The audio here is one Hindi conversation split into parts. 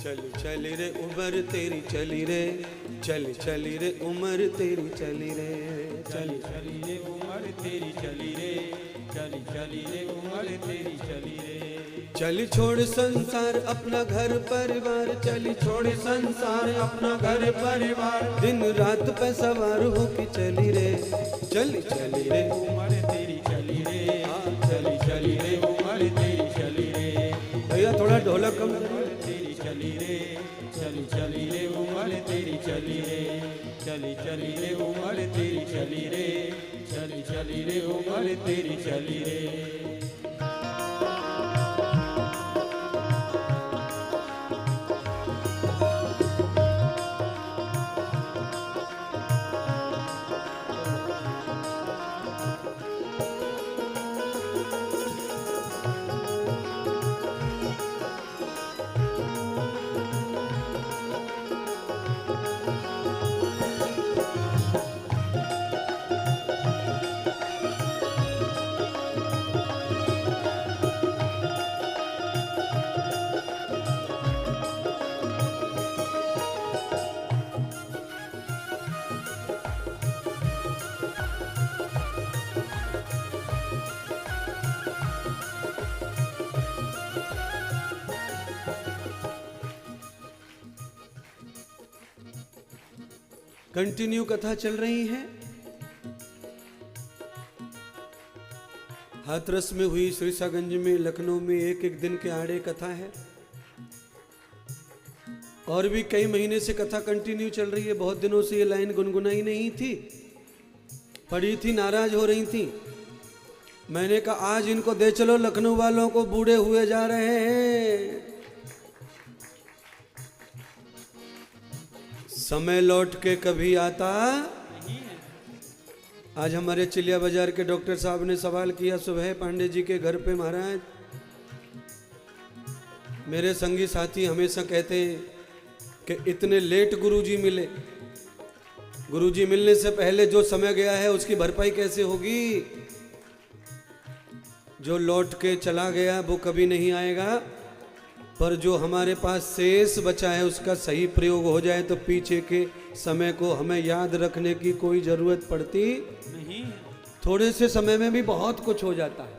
चली चली रे उम्र तेरी चली रे, चली चली रे उम्र तेरी चली रे, चली चली रे उम्र तेरी चली रे, चली चली रे उम्र तेरी चली रे। चली छोड़ संसार अपना घर परिवार, चली छोड़ संसार अपना घर परिवार, दिन रात पे सवार हो के चली रे, चली चली रे उम्र तेरी चली रे, चली चली रे उम्र तेरी चली रे। भैया थोड़ा ढोलक कम तेरी चली रे, चली चली रे उम्र तेरी चली रे, चली चली रे उम्र तेरी चली रे, चली चली रे उम्र तेरी चली रे। कंटिन्यू कथा चल रही है। हाथरस में हुई, सिरसागंज में, लखनऊ में एक एक दिन के आड़े कथा है, और भी कई महीने से कथा कंटिन्यू चल रही है। बहुत दिनों से ये लाइन गुनगुनाई नहीं थी, पड़ी थी, नाराज हो रही थी। मैंने कहा आज इनको दे चलो, लखनऊ वालों को बूढ़े हुए जा रहे हैं, समय लौट के कभी आता। आज हमारे चिलिया बाजार के डॉक्टर साहब ने सवाल किया सुबह पांडे जी के घर पे, महाराज मेरे संगी साथी हमेशा कहते हैं कि इतने लेट गुरुजी मिले, गुरुजी मिलने से पहले जो समय गया है उसकी भरपाई कैसे होगी? जो लौट के चला गया वो कभी नहीं आएगा, पर जो हमारे पास शेष बचा है उसका सही प्रयोग हो जाए तो पीछे के समय को हमें याद रखने की कोई जरूरत पड़ती नहीं। थोड़े से समय में भी बहुत कुछ हो जाता है।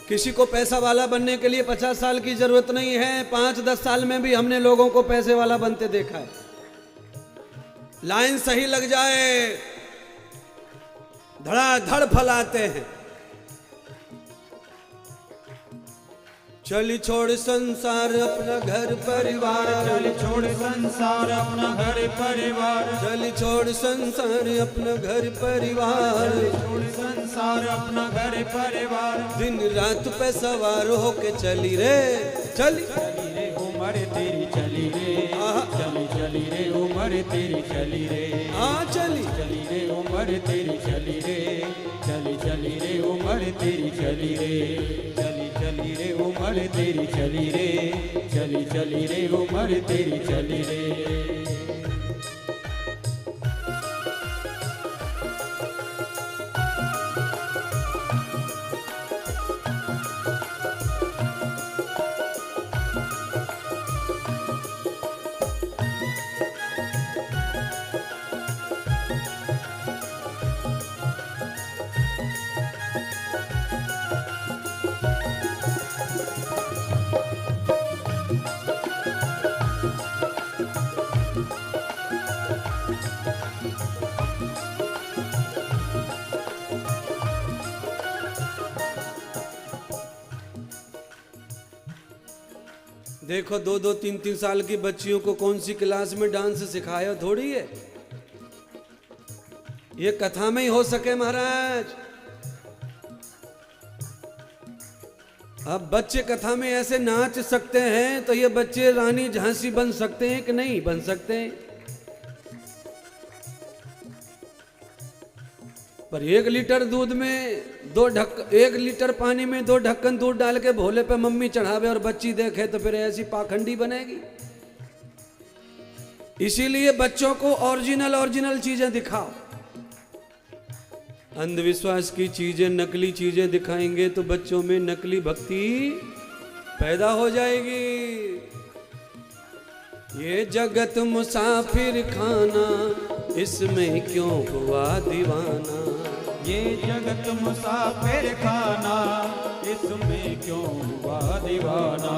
किसी को पैसा वाला बनने के लिए 50 साल की जरूरत नहीं है, 5-10 साल में भी हमने लोगों को पैसे वाला बनते देखा है। लाइन सही लग जाए, धड़ाधड़ फल आते हैं। चली छोड़ संसार अपना घर परिवार, चली छोड़ संसार अपना घर परिवार, चली छोड़ संसार अपना घर परिवार, छोड़ संसार अपना घर परिवार, दिन रात पे सवार होके चली रे, चली चली रे उम्र तेरी चली रे, चली चली रे उम्र तेरी चली रे। हाँ चली चली रे उम्र तेरी चली रे, चली चली रे उम्र तेरी चली रे, चली चली रे उम्र तेरी चली रे, चली चली रे उम्र तेरी चली रे। देखो 2-2, 3-3 साल की बच्चियों को कौन सी क्लास में डांस सिखाया थोड़ी है, ये कथा में ही हो सके महाराज। अब बच्चे कथा में ऐसे नाच सकते हैं तो ये बच्चे रानी झांसी बन सकते हैं कि नहीं बन सकते हैं? पर 1 लीटर दूध में 1 लीटर पानी में 2 ढक्कन दूध डाल के भोले पे मम्मी चढ़ावे और बच्ची देखे तो फिर ऐसी पाखंडी बनेगी। इसीलिए बच्चों को ओरिजिनल चीजें दिखाओ। अंधविश्वास की चीजें, नकली चीजें दिखाएंगे तो बच्चों में नकली भक्ति पैदा हो जाएगी। ये जगत मुसाफिर खाना, इसमें क्यों हुआ दीवाना। ये जगत मुसाफिर खाना, इसमें क्यों हुआ दीवाना।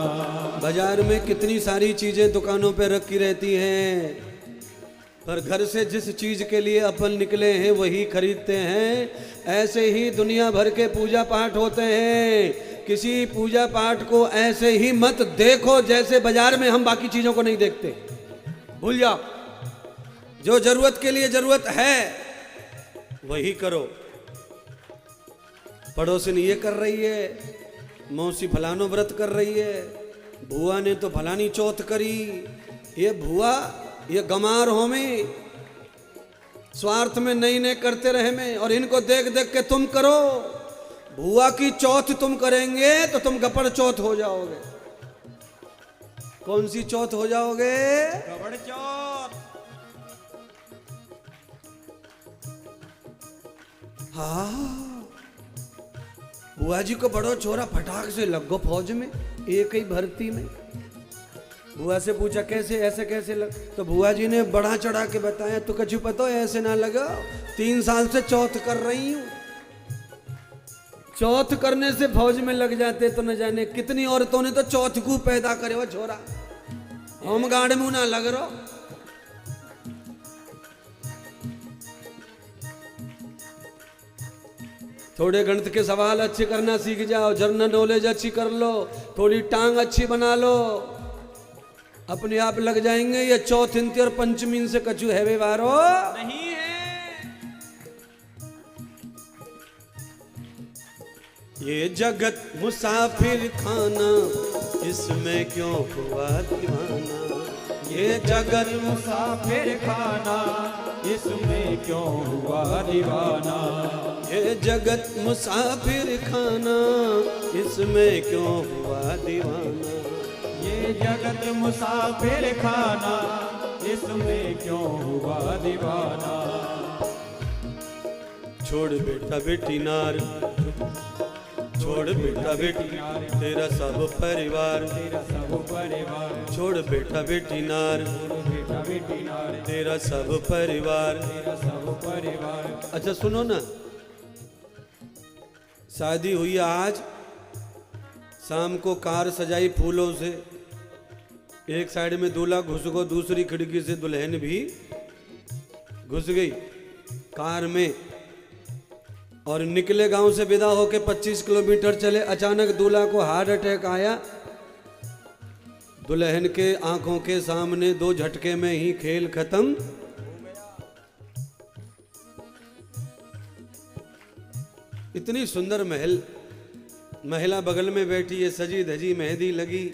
बाजार में कितनी सारी चीजें दुकानों पे रखी रहती हैं, पर घर से जिस चीज के लिए अपन निकले हैं वही खरीदते हैं। ऐसे ही दुनिया भर के पूजा पाठ होते हैं। किसी पूजा पाठ को ऐसे ही मत देखो जैसे बाजार में हम बाकी चीजों को नहीं देखते। भूल जाओ, जो जरूरत के लिए जरूरत है वही करो। पड़ोसिन ये कर रही है, मौसी फलानो व्रत कर रही है, बुआ ने तो फलानी चौथ करी। ये बुआ ये गमार हो में स्वार्थ में नई नए करते रहे में, और इनको देख देख के तुम करो। बुआ की चौथ तुम करेंगे तो तुम गपड़ चौथ हो जाओगे। कौन सी चौथ हो जाओगे? गपड़ चौथ। हाँ, बुआ जी को बड़ो छोरा फटाक से लग गो फौज में, एक ही भर्ती में। बुआ से पूछा कैसे, ऐसे कैसे लग? तो बुआ जी ने बढ़ा चढ़ा के बताया, तू कछु पता है ऐसे ना लगा, 3 साल से चौथ कर रही हूँ। चौथ करने से फौज में लग जाते तो न जाने कितनी औरतों ने तो चौथ को पैदा करे वो छोरा। होम गार्ड में ना लग रहा। थोड़े गणित के सवाल अच्छे करना सीख जाओ, जनरल नॉलेज अच्छी कर लो, थोड़ी टांग अच्छी बना लो, अपने आप लग जाएंगे। ये चौथ इंती और पंचमी से कछु है व्यवहारो नहीं है। ये जगत मुसाफिर खाना, इसमें क्यों हुआ दीवाना। ये जगत मुसाफिर खाना, इसमें क्यों हुआ दीवाना। ये जगत मुसाफिर खाना, इसमें क्यों हुआ दीवाना। ये जगत मुसाफिर खाना, इसमें क्यों हुआ दीवाना। छोड़ बेटा बेटी नार, छोड़ बेटा बेटी तेरा सब परिवार, तेरा सब परिवार। छोड़ बेटा बेटी नार, बेटा बेटी नार, तेरा सब परिवार। तेरा सब परिवार। अच्छा सुनो ना, शादी हुई आज, शाम को कार सजाई फूलों से, एक साइड में दूल्हा घुस गो, दूसरी खिड़की से दुल्हन भी घुस गई कार में, और निकले गांव से विदा होके 25 किलोमीटर चले, अचानक दूल्हा को हार्ट अटैक आया। दुल्हन के आंखों के सामने 2 झटके में ही खेल खत्म। इतनी सुंदर महल, महिला बगल में बैठी है, सजी धजी मेहंदी लगी,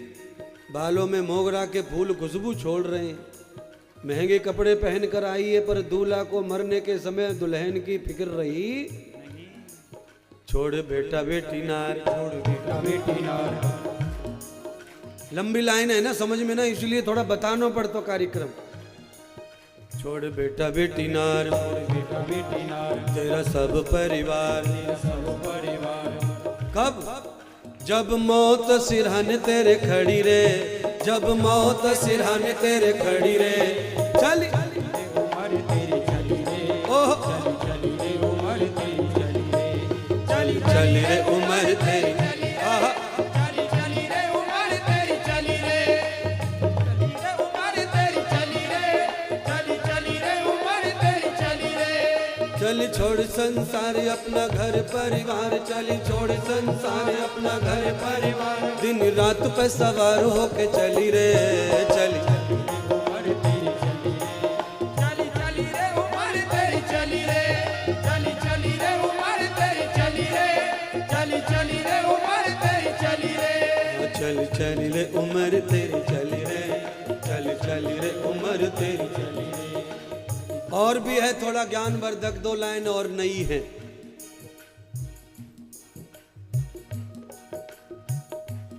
बालों में मोगरा के फूल खुशबू छोड़ रहे हैं, महंगे कपड़े पहन कर आई है, पर दूल्हा को मरने के समय दुल्हन की फिक्र रही। छोड़ बेटा बेटी नार, छोड़ बेटा बेटी नार। लंबी लाइन है ना, समझ में ना, इसलिए थोड़ा बताना पड़ता कार्यक्रम। छोड़ बेटा बेटी नार, छोड़ बेटा बेटी नार, तेरा सब परिवार। तेरा सब परिवार। कब? जब मौत सिरहन तेरे खड़ी रे, जब मौत सिरहन तेरे खड़ी रे। चल उमर तेरी चली रे, ओह चली रे उमर तेरी चली रे, चली चल रे उमर तेरी, आहा चली चली रे उमर तेरी चली रे, चली रे उमर तेरी चली रे, चली चली रे उमर तेरी चली रे। चल छोड़ संसार अपना घर परिवार, चली छोड़ संसार अपना घर परिवार, दिन रात पे सवार होके चली रे, चली उमर तेरी चली रे, चली चली रे उमर तेरी चली रे, चली चली रे उमर तेरी चली रे, चली चली रे उमर तेरी चली रे। चल चल रे उमर तेरी चली रे, चल चल रे उमर तेरी चली रे। और भी है थोड़ा ज्ञानवर्धक, 2 लाइन और नई है।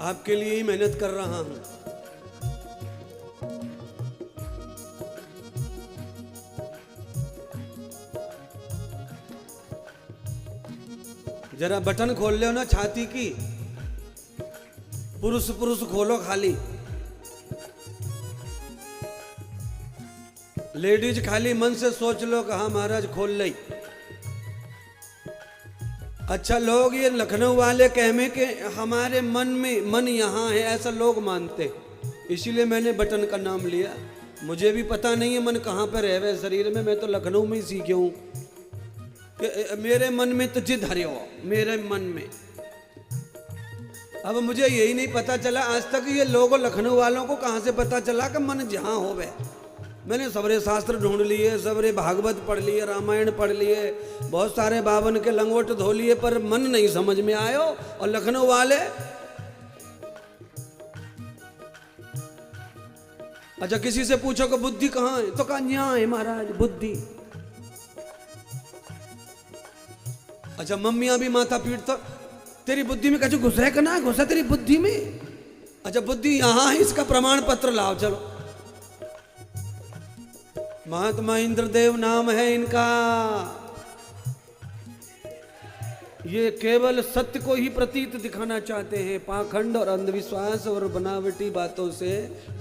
आपके लिए ही मेहनत कर रहा हूं। जरा बटन खोल लो ना छाती की, पुरुष पुरुष खोलो खाली, लेडीज खाली मन से सोच लो कि हाँ महाराज खोल ली। अच्छा लोग ये लखनऊ वाले कहमे के हमारे मन में मन यहाँ है ऐसा लोग मानते, इसीलिए मैंने बटन का नाम लिया। मुझे भी पता नहीं है मन कहाँ पर रहे शरीर में, मैं तो लखनऊ में ही सीखे हूँ कि मेरे मन में तो जिद हरे हो, मेरे मन में। अब मुझे यही नहीं पता चला आज तक ये लोगों लखनऊ वालों को कहाँ से पता चला कि मन जहाँ हो वह। मैंने सबरे शास्त्र ढूंढ लिए, सबरे भागवत पढ़ लिए, रामायण पढ़ लिए, बहुत सारे बावन के लंगोट धो लिए, पर मन नहीं समझ में आयो। और लखनऊ वाले अच्छा किसी से पूछो कि बुद्धि कहाँ है तो कहा यहाँ है महाराज बुद्धि। अच्छा मम्मियां भी माथा पीटता, तेरी बुद्धि में कछु घुस है कि ना घुसा तेरी बुद्धि में। अच्छा बुद्धि यहाँ है, इसका प्रमाण पत्र लाओ चलो। महात्मा इंद्रदेव नाम है इनका। ये केवल सत्य को ही प्रतीत दिखाना चाहते हैं, पाखंड और अंधविश्वास और बनावटी बातों से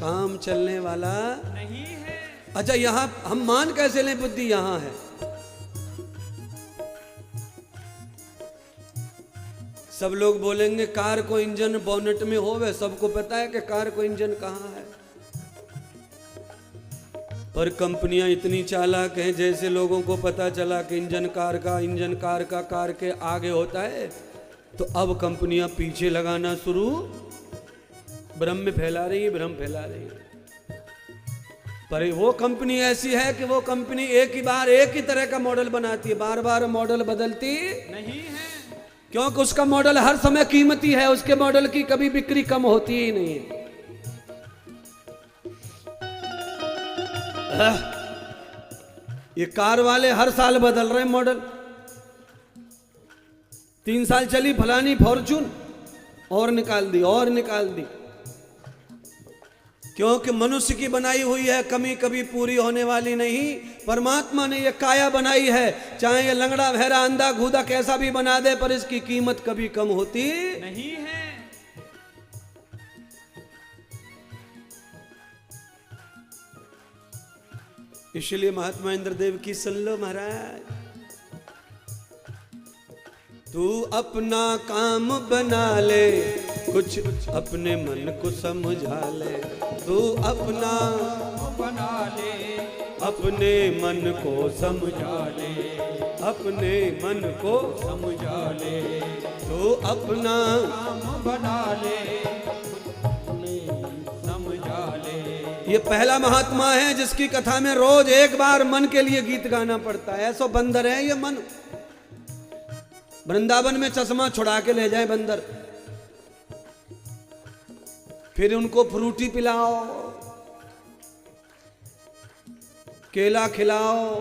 काम चलने वाला नहीं है। अच्छा यहाँ हम मान कैसे लें बुद्धि यहाँ है। सब लोग बोलेंगे कार को इंजन बोनेट में होवे, सबको पता है कि कार को इंजन कहाँ है। पर कंपनियां इतनी चालाक हैं, जैसे लोगों को पता चला कि इंजन कार का कार के आगे होता है, तो अब कंपनियां पीछे लगाना शुरू भ्रम में फैला रही है। पर वो कंपनी ऐसी है कि वो कंपनी एक ही तरह का मॉडल बनाती है, बार बार मॉडल बदलती नहीं है, क्योंकि उसका मॉडल हर समय कीमती है, उसके मॉडल की कभी बिक्री कम होती ही नहीं है। ये कार वाले हर साल बदल रहे मॉडल। 3 साल चली फलानी फॉर्चून और निकाल दी, क्योंकि मनुष्य की बनाई हुई है, कमी कभी पूरी होने वाली नहीं। परमात्मा ने ये काया बनाई है, चाहे ये लंगड़ा बहरा अंधा गूदा कैसा भी बना दे, पर इसकी कीमत कभी कम होती नहीं है। इसलिए महात्मा इंद्रदेव की सुन लो महाराज। तू अपना काम बना ले, कुछ अपने मन को समझा ले। तू अपना बना ले, अपने मन को समझा ले, अपने मन को समझा ले। तू अपना काम बना ले, ये पहला महात्मा है जिसकी कथा में रोज एक बार मन के लिए गीत गाना पड़ता है। ऐसा बंदर है ये मन, वृंदावन में चश्मा छुड़ा के ले जाए बंदर, फिर उनको फ्रूटी पिलाओ, केला खिलाओ,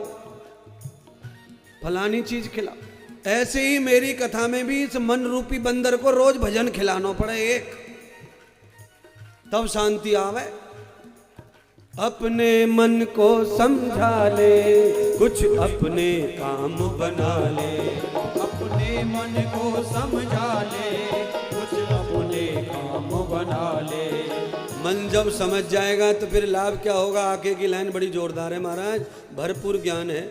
फलानी चीज खिलाओ। ऐसे ही मेरी कथा में भी इस मन रूपी बंदर को रोज भजन खिलाना पड़े एक, तब शांति आवे। अपने मन को समझा ले, कुछ अपने काम बना ले। अपने मन को समझा ले, कुछ अपने काम बना ले। मन जब समझ जाएगा तो फिर लाभ क्या होगा। आगे की लाइन बड़ी जोरदार है महाराज, भरपूर ज्ञान है।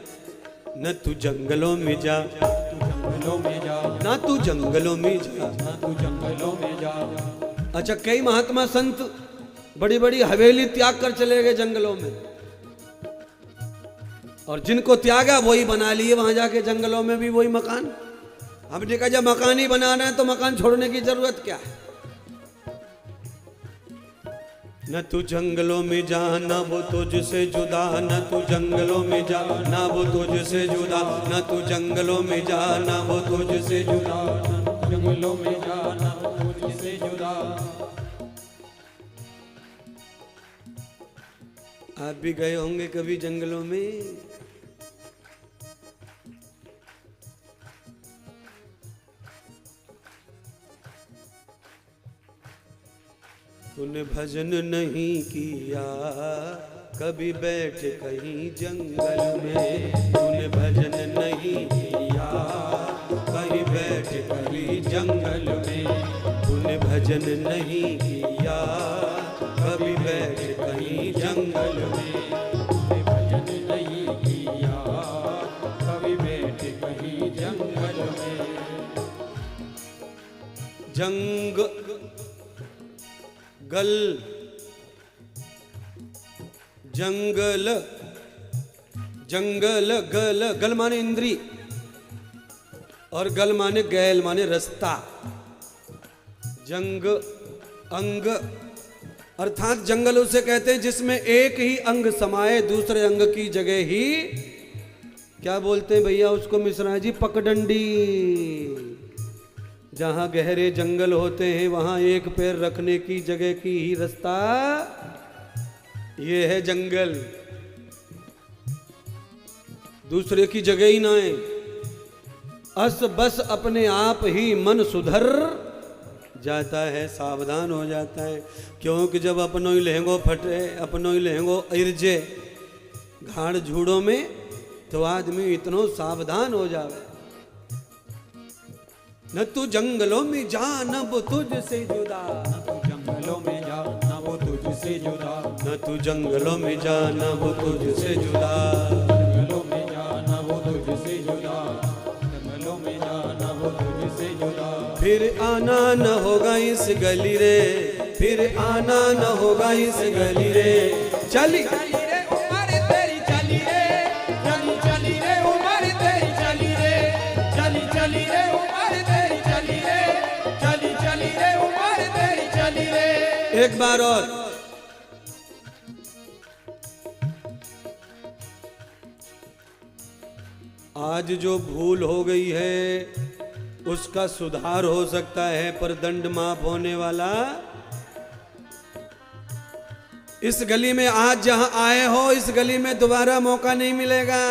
न तू जंगलों में जा, ना तू जंगलों में जा। अच्छा कई महात्मा संत बड़ी बड़ी हवेली त्याग कर चले गए जंगलों में, और जिनको त्यागा वही बना लिए वहां जाके जंगलों में भी वही मकान। हमने कहा जब मकान ही बनाना है तो मकान छोड़ने की जरूरत क्या है। न तू जंगलों में जा ना वो तुझसे जुदा, न तू जंगलों में जा ना वो तुझसे जुदा, न तू जंगलों में जा ना वो तुझसे जुदा, जंगलों में जा ना वो तुझसे जुदा। आप भी गए होंगे कभी जंगलों में। तूने भजन नहीं किया कभी बैठ कहीं जंगल में, तूने भजन नहीं किया कहीं बैठ कहीं जंगल में, तूने भजन भजन नहीं किया, कभी बैठ कहीं जंगल में। तूने भजन नहीं किया, कभी बैठ कहीं जंगल में। जंग गल जंगल, जंगल गल, गल माने इंद्री और गल माने गैल माने रास्ता। जंग अंग अर्थात जंगल उसे कहते हैं जिसमें एक ही अंग समाये, दूसरे अंग की जगह ही क्या बोलते हैं भैया उसको मिश्रा जी, पकडंडी। जहां गहरे जंगल होते हैं वहां एक पैर रखने की जगह की ही रास्ता, ये है जंगल, दूसरे की जगह ही ना है। अस बस अपने आप ही मन सुधर जाता है, सावधान हो जाता है। क्योंकि जब अपनों ही लहंगो फटे, अपनों ही लहंगो इर्जे घाड़ झूड़ों में, तो आदमी इतनो सावधान हो जावे। न तू जंगलों में जा न वो तुझसे जुदा, न तू जंगलों में जा न वो तुझसे जुदा, न तू जंगलों में जा न वो तुझसे जुदा, जंगलों में जा न वो तुझसे जुदा, जंगलों में जा न वो तुझसे जुदा। फिर आना न होगा इस गली रे, फिर आना न होगा इस गली रे। चली चली रे उमर तेरी चली रे, चली चली रे उमर तेरी चली रे, चली चली रे उमर तेरी चली रे, चली चली रे उमर तेरी चली रे। एक बार और, आज जो भूल हो गई है उसका सुधार हो सकता है, पर दंड माफ होने वाला। इस गली में आज जहां आए हो, इस गली में दोबारा मौका नहीं मिलेगा।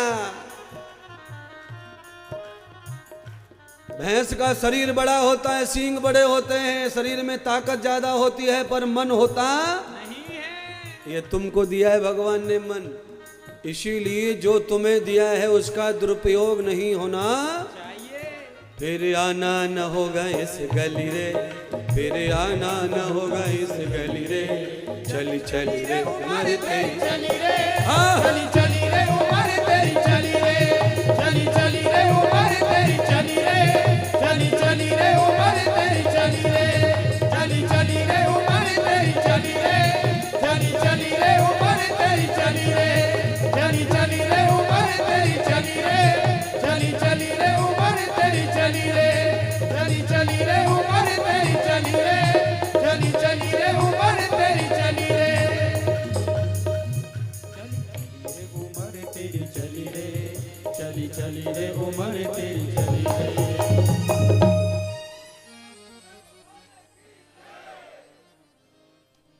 भैंस का शरीर बड़ा होता है, सींग बड़े होते हैं, शरीर में ताकत ज्यादा होती है, पर मन होता नहीं है। ये तुमको दिया है भगवान ने मन, इसीलिए जो तुम्हें दिया है उसका दुरुपयोग नहीं होना चाहिए। फिर आना न होगा इस गली रे, फिर आना न होगा इस गली रे। चली चली रे उमर तेरी चली रे, हाँ। चली चली रे उमर तेरी चली रे, चली चली रे उमर तेरी चली रे, चली चली रे उमर तेरी चली रे, चली चली रे उमर तेरी चली रे, चली चली रे उमर तेरी चली रे, चली चली रे उमर तेरी चली रे, चली चली रे उमर तेरी चली रे, चली चली रे उमर तेरी चली रे, चली चली रे उमर तेरी चली रे। उमर तेरी चली रे, चली चली रे उमर तेरी चली रे।